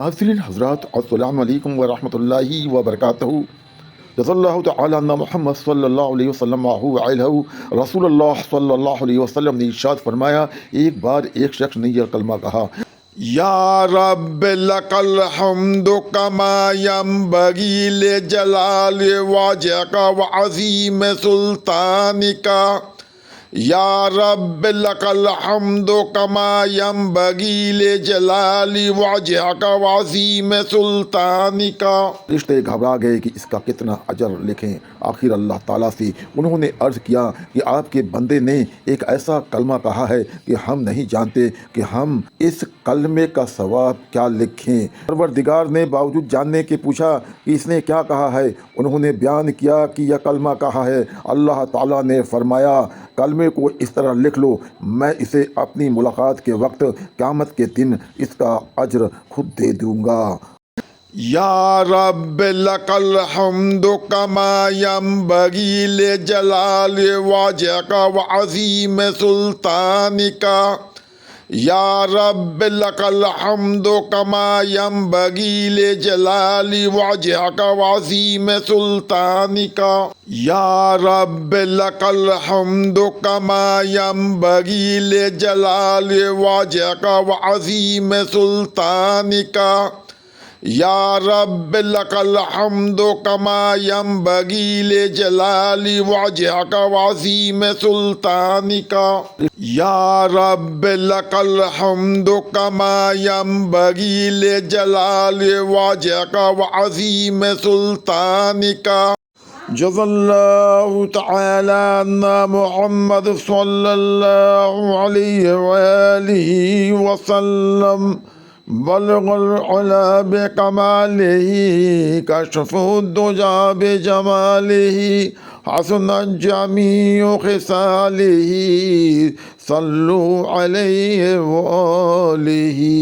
नाज़रीन हज़रात अस्सलामु अलैकुम व रहमतुल्लाहि व बरकातहू। जज़ल्लाहु तआला अन्ना मुहम्मद सल्लल्लाहु अलैहि वसल्लम रसूलुल्लाह सल्लल्लाहु अलैहि वसल्लम ने इरशाद फरमाया, एक बार एक शख्स ने यह कलमा कहा, या रब लकल हम्दु कमा यंबगी ले जलाल वाजका व अज़ीम सुल्तानिका। या रब लकल हम्दु कमा यंबगी ले जलाली वाजका व अज़ीम सुल्तानिका। रिश्ते घबरा गए कि इसका कितना अजर लिखें। आखिर अल्लाह ताला से उन्होंने अर्ज़ किया कि आपके बंदे ने एक ऐसा कलमा कहा है कि हम नहीं जानते कि हम इस कलमे का सवाब क्या लिखें। परवरदिगार ने बावजूद जानने के पूछा कि इसने क्या कहा है। उन्होंने बयान किया कि यह कलमा कहा है। अल्लाह ताला ने फरमाया, कलमे को इस तरह लिख लो, मैं इसे अपनी मुलाकात के वक्त क़यामत के दिन इसका अज्र खुद दे दूँगा। या रब लकल हम्दु कमा यंबगी ले जलाल वाजका व अज़ीम सुल्तानिका। या रब लकल हम्दु कमा यंबगी ले जलाली वाजका व अज़ीम सुल्तानिका। या रब लकल हम्दु कमा यंबगी ले जलाल वाजका व अज़ीम सुल्तानिका। या रब लकल हम्दु कमा यंबगी ले जलाली वाजका व अज़ीम सुल्तानिका। या रब लकल हम्दु कमा यंबगी ले जलाली वाजका व अज़ीम सुल्तानिका। जज़ल्लाहु तआला अन्ना मुहम्मद सल्लल्लाहु अलैहि वआलिहि वसल्लम बलगल उला बिकमालिही कशफुद्दुजा बिजमालिही हसनत जमीउ खिसालिही सल्लु अलैहि व आलिही।